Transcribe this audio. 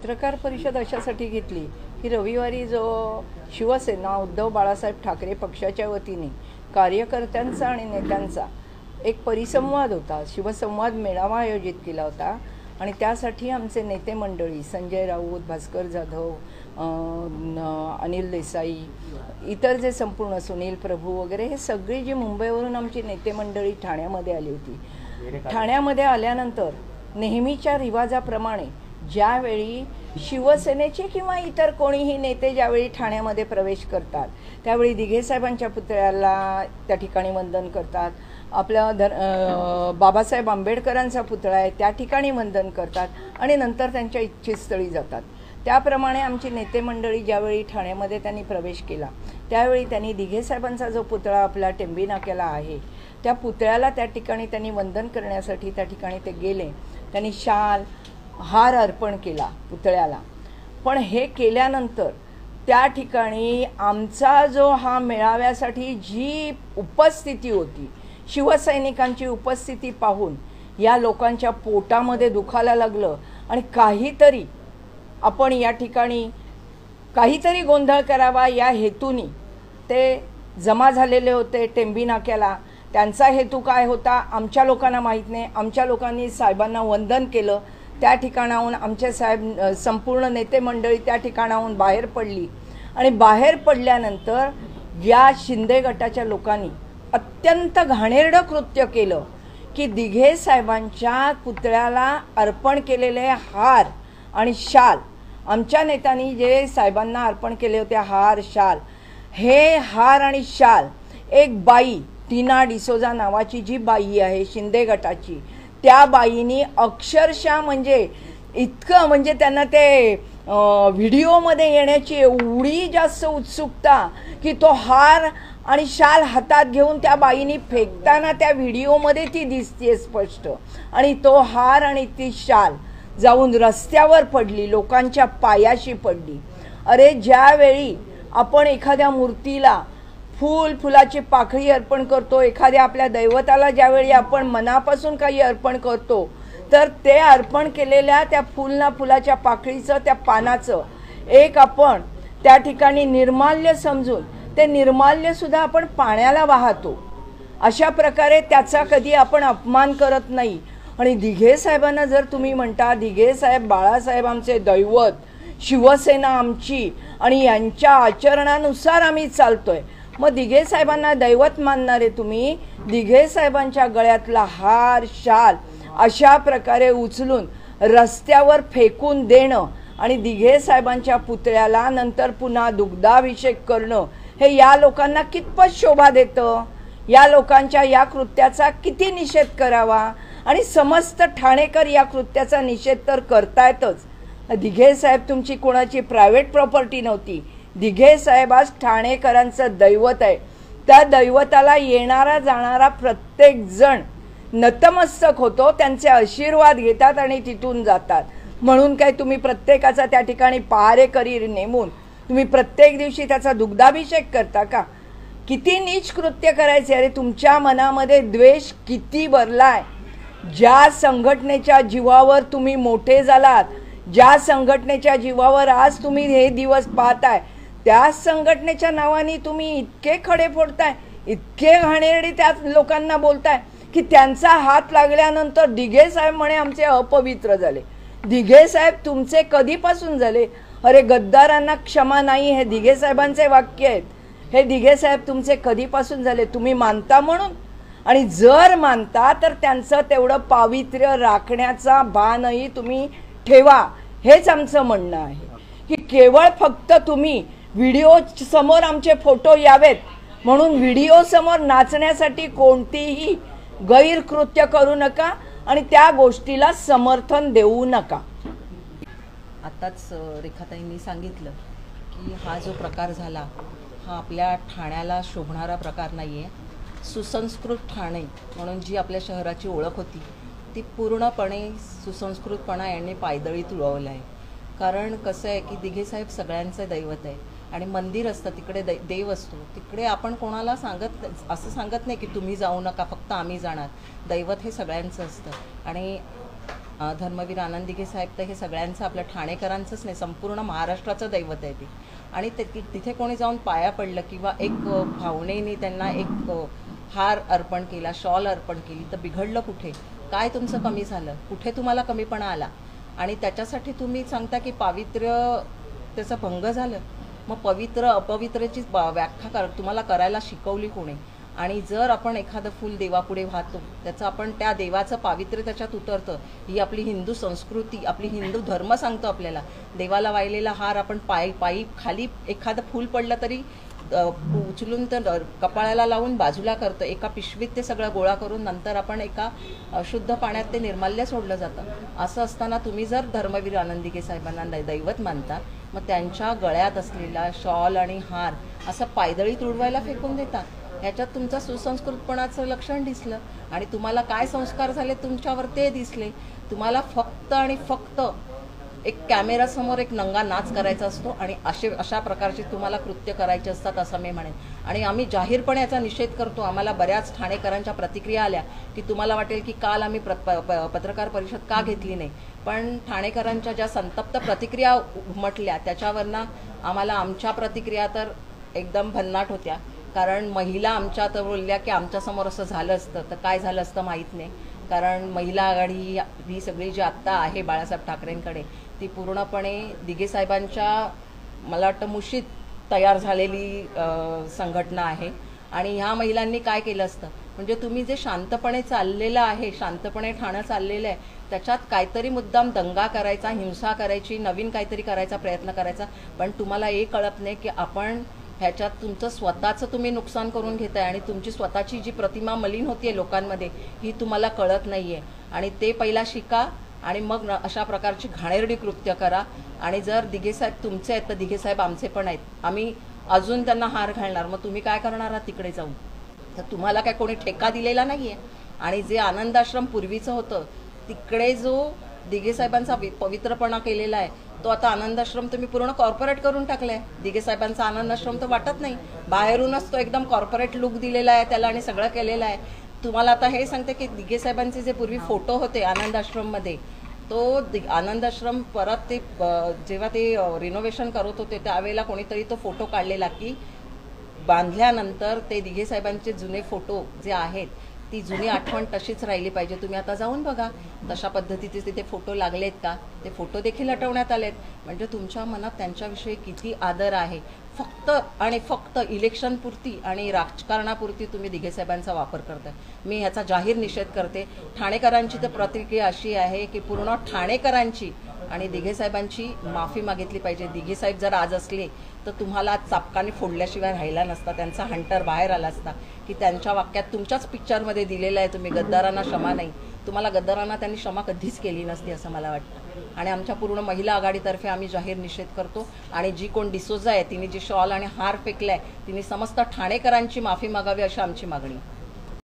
पत्रकार परिषद अशासाठी घेतली की रविवारी जो शिवसेना उद्धव बाळासाहेब ठाकरे पक्षाच्या वतीने कार्यकर्त्यांचा आणि नेत्यांचा एक परिसंवाद होता, शिवसंवाद मेळावा आयोजित केला होता आणि त्यासाठी आमचे नेते मंडळी संजय राऊत, भास्कर जाधव, अनिल देसाई, इतर जे संपूर्ण सुनील प्रभू वगैरे हे सगळी जी मुंबईवरून आमची नेते मंडळी ठाण्यामध्ये आली होती। ठाण्यामध्ये आल्यानंतर नेहमीच्या रिवाजाप्रमाणे ज्यावेळी शिवसेनेचे किंवा इतर कोणीही नेते ज्यावेळी ठाण्यामध्ये प्रवेश करतात त्यावेळी दिघे साहेबांच्या पुतळ्याला त्या ठिकाणी वंदन करतात, आपल्या बाबासाहेब आंबेडकरांचा पुतळा आहे त्या ठिकाणी वंदन करतात आणि नंतर त्यांच्या इच्छितस्थळी जातात। त्याप्रमाणे आमची नेते मंडळी ज्यावेळी ठाण्यामध्ये त्यांनी प्रवेश केला त्यावेळी त्यांनी दिघे साहेबांचा जो पुतळा आपला टेंबी नाक्याला आहे त्या पुतळ्याला त्या ठिकाणी त्यांनी वंदन करण्यासाठी त्या ठिकाणी ते गेले। त्यांनी शाल हार अर्पण केला पुतळ्याला, पण हे केल्यानंतर त्या ठिकाणी आमचा जो हा मेळाव्यासाठी जी उपस्थिती होती, शिवसैनिकांची उपस्थिती पाहून या लोकांच्या पोटामध्ये दुखायला लागलं आणि काहीतरी आपण या ठिकाणी काहीतरी गोंधळ करावा या हेतूनी ते जमा झालेले होते टेंबी नाक्याला। त्यांचा हेतू काय होता आमच्या लोकांना माहीत नाही। आमच्या लोकांनी साहेबांना वंदन केलं, त्या ठिकाणाहून आमचे साहेब संपूर्ण नेते मंडळी त्या ठिकाणाहून बाहेर पडली आणि बाहेर पडल्यानंतर या शिंदे गटाच्या लोकांनी अत्यंत घाणेरडं कृत्य केलं की दिघे साहेबांच्या पुतळ्याला अर्पण केलेले हार आणि शाल, आमच्या नेत्यांनी जे साहेबांना अर्पण केले होते हार शाल, हे हार आणि शाल एक बाई टीना डिसोजा नावाची जी बाई आहे शिंदे गटाची, त्या बाईनी अक्षरशः म्हणजे इतकं म्हणजे त्यांना ते व्हिडिओमध्ये येण्याची एवढी जास्त उत्सुकता की तो हार आणि शाल हातात घेऊन त्या बाईनी फेकताना त्या व्हिडिओमध्ये ती दिसते स्पष्ट, आणि तो हार आणि ती शाल जाऊन रस्त्यावर पडली, लोकांच्या पायाशी पडली। अरे ज्यावेळी आपण एखाद्या मूर्तीला फुलाची पाकळी अर्पण करतो, एखाद्या आपल्या दैवताला ज्यावेळी आपण मनापासून काही अर्पण करतो तर ते अर्पण केलेल्या त्या फुलाच्या पाकळीचं त्या पानाचं एक आपण त्या ठिकाणी निर्माल्य समजून ते निर्माल्य सुद्धा आपण पाण्याला वाहतो। अशा प्रकारे त्याचा कधी आपण अपमान करत नाही। आणि दिघे साहेबांना जर तुम्ही म्हणता दिघे साहेब बाळासाहेब आमचे दैवत, शिवसेना आमची आणि यांच्या आचरणानुसार आम्ही चालतोय, मग दिघे साहेबांना दैवत मानणारे तुम्ही दिघे साहेबांच्या गळ्यातला हार शाल अशा प्रकारे उचलून रस्त्यावर फेकून देणं आणि दिघे साहेबांच्या पुतळ्याला नंतर पुन्हा दुग्धाभिषेक करणं हे या लोकांना कितपत शोभा देतं? या लोकांच्या या कृत्याचा किती निषेध करावा? आणि समस्त ठाणेकर या कृत्याचा निषेध तर करतायतच। दिघे साहेब तुमची कोणाची प्रायव्हेट प्रॉपर्टी नव्हती, दिघे साहेब आज ठाणेकरांचं दैवत आहे। त्या दैवताला येणारा जाणारा प्रत्येक जण नतमस्तक होतो, त्यांचे आशीर्वाद घेतात आणि तिथून जातात। म्हणून काय तुम्ही प्रत्येकाचा त्या ठिकाणी पहारेकरी नेमून तुम्ही प्रत्येक दिवशी त्याचा दुग्धाभिषेक करता का? किती नीच कृत्य करायचे? अरे तुमच्या मनामध्ये द्वेष किती भरलाय? ज्या संघटनेच्या जीवावर तुम्ही मोठे झालात, ज्या संघटनेच्या जीवावर आज तुम्ही हे दिवस पाहताय, त्या संघटनेच्या नावाने तुम्ही इतके खडे फोडताय, इतके घाणेरडी त्या लोकांना बोलताय की त्यांचा हात लागल्यानंतर दिघे साहेब म्हणे आमचे अपवित्र झाले। दिघे साहेब तुमचे कधीपासून झाले? अरे गद्दारांना क्षमा नाही हे दिघे साहेबांचे वाक्य आहेत। हे दिघे साहेब तुमचे कधीपासून झाले? तुम्ही मानता म्हणून? आणि जर मानता तर त्यांचं तेवढं पावित्र्य राखण्याचा भानही तुम्ही ठेवा, हेच आमचं म्हणणं आहे। की केवळ फक्त तुम्ही व्हिडिओ समोर आमचे फोटो यावेत म्हणून व्हिडिओ समोर नाचण्यासाठी कोणतीही गैरकृत्य करू नका आणि त्या गोष्टीला समर्थन देऊ नका। आताच रेखाताईंनी सांगितलं की हा जो प्रकार झाला हा आपल्या ठाण्याला शोभणारा प्रकार नाही आहे। सुसंस्कृत ठाणे म्हणून जी आपल्या शहराची ओळख होती ती पूर्णपणे सुसंस्कृतपणा यांनी पायदळीत उडवलं आहे। कारण कसं आहे की दिघे साहेब सगळ्यांचं दैवत आहे आणि मंदिर असतं तिकडे देव असतो, तिकडे आपण कोणाला असं सांगत नाही की तुम्ही जाऊ नका फक्त आम्ही जाणार। दैवत हे सगळ्यांचं असतं आणि धर्मवीर आनंद दिघे साहेब तर हे सगळ्यांचं, आपल्या ठाणेकरांचंच नाही, संपूर्ण महाराष्ट्राचं दैवत आहे ते. आणि तिथे कोणी जाऊन पाया पडलं किंवा एक भावनेने त्यांना एक हार अर्पण केला, शॉल अर्पण केली, तर बिघडलं कुठे? काय तुमचं कमी झालं? कुठे तुम्हाला कमीपणा आला? आणि त्याच्यासाठी तुम्ही सांगता की पावित्र्य त्याचं भंग झालं. मग पवित्र अपवित्रची व्याख्या तुम्हाला करायला शिकवली कोणी? आणि जर आपण एखादं फूल देवापुढे वाहतो, त्याचं आपण त्या देवाचं पावित्र्य त्याच्यात उतरतं. ही आपली हिंदू संस्कृती, आपली हिंदू धर्म सांगतो आपल्याला. देवाला वाहिलेला हार आपण पायी खाली एखादं फूल पडलं तरी उचलून तर कपाळाला लावून बाजूला करतं. एका पिशवीत ते सगळं गोळा करून नंतर आपण एका शुद्ध पाण्यात ते निर्माल्य सोडलं जातं. असं असताना तुम्ही जर धर्मवीर आनंद दिघे साहेबांना दैवत मानता, मग त्यांच्या गळ्यात असलेला शॉल आणि हार असं पायदळी तुडवायला फेकून देता. ह्याच्यात तुमचं सुसंस्कृतपणाचं लक्षण दिसलं. आणि तुम्हाला काय संस्कार झाले तुमच्यावर ते दिसले. तुम्हाला फक्त आणि फक्त एक कॅमेरासमोर एक नंगा नाच करायचा असतो आणि अशा प्रकारचे तुम्हाला कृत्य करायचे असतात असं मी म्हणेन. आणि आम्ही जाहीरपणे याचा निषेध करतो. आम्हाला बऱ्याच ठाणेकरांच्या प्रतिक्रिया आल्या की तुम्हाला वाटेल की काल आम्ही पत्रकार परिषद का घेतली नाही, पण ठाणेकरांच्या ज्या संतप्त प्रतिक्रिया उमटल्या त्याच्यावरनं आम्हाला आमच्या प्रतिक्रिया तर एकदम भन्नाट होत्या. कारण महिला आमच्या तर बोलल्या की आमच्यासमोर असं झालं असतं तर काय झालं असतं माहीत नाही. कारण महिला आघाडी ही सगळी जी आत्ता आहे बाळासाहेब ठाकरेंकडे, ती पूर्णपणे दिघे साहेबांच्या मला वाटतं मुशीत तयार झालेली संघटना आहे. आणि ह्या महिलांनी काय केलं असतं, म्हणजे तुम्ही जे शांतपणे चाललेलं आहे, शांतपणे ठाणं चाललेलं आहे, त्याच्यात काहीतरी मुद्दाम दंगा करायचा, हिंसा करायची, नवीन काहीतरी करायचा प्रयत्न करायचा. पण तुम्हाला हे कळत नाही की आपण ह्याच्यात तुमचं स्वतःचं तुम्ही नुकसान करून घेताय आणि तुमची स्वतःची जी प्रतिमा मलिन होतीये लोकांमध्ये ही तुम्हाला कळत नाहीये. आणि ते पहिला शिका आणि मग अशा प्रकारची घाणेरडी कृत्य करा. आणि जर दिघे साहेब तुमचे आहेत तर दिघे साहेब आमचे पण आहेत. आम्ही अजून त्यांना हार घालणार. मग तुम्ही काय करणार आहात तिकडे जाऊन? तर तुम्हाला काय कोणी ठेका दिलेला नाहीये. आणि जे आनंद आश्रम पूर्वीचं होतं तिकडे जो दिघे साहेबांचा पवित्रपणा केलेला आहे तो आता आनंद आश्रम तुम्ही पूर्ण कॉर्पोरेट करून टाकलाय. दिघे साहेबांचा आनंद आश्रम तर वाटत नाही. बाहेरूनच तो एकदम कॉर्पोरेट लुक दिलेला आहे त्याला आणि सगळं केलेलं आहे. तुम्हाला आता हे सांगते की दिघे साहेबांचे जे पूर्वी फोटो होते आनंद आश्रममध्ये, तो आनंद आश्रम परत ते जेव्हा ते रिनोव्हेशन करत होते त्यावेळेला कोणीतरी तो फोटो काढलेला की बांधल्यानंतर ते दिघे साहेबांचे जुने फोटो जे आहेत ती जुनी आठवण तशीच राहिली पाहिजे. तुम्ही आता जाऊन बघा तशा पद्धतीचे तिथे फोटो लागलेत का, ते फोटो देखील हटवण्यात आलेत. म्हणजे तुमच्या मनात त्यांच्याविषयी किती आदर आहे. फक्त आणि फक्त इलेक्शनपुरती आणि राजकारणापुरती तुम्ही दिघे साहेबांचा वापर करताय. मी ह्याचा जाहीर निषेध करते. ठाणेकरांची तर प्रतिक्रिया अशी आहे की पूर्ण ठाणेकरांची आणि दिघे साहेबांची माफी मागितली पाहिजे. दिघे साहेब जर आज असले तर तुम्हाला चापकाने फोडल्याशिवाय राहिला नसता. त्यांचा हंटर बाहेर आला असता की त्यांच्या वाक्यात तुमच्याच पिक्चरमध्ये दिलेलं आहे तुम्ही गद्दारांना क्षमा नाही. तुम्हाला गद्दारांना त्यांनी क्षमा कधीच केली नसती असं मला वाटतं. आणि आमच्या पूर्ण महिला आघाडीतर्फे आम्ही जाहीर निषेध करतो. आणि जी कोण डिसोजा आहे तिने जी शॉल आणि हार फेकलाय तिने समस्त ठाणेकरांची माफी मागावी अशी आमची मागणी.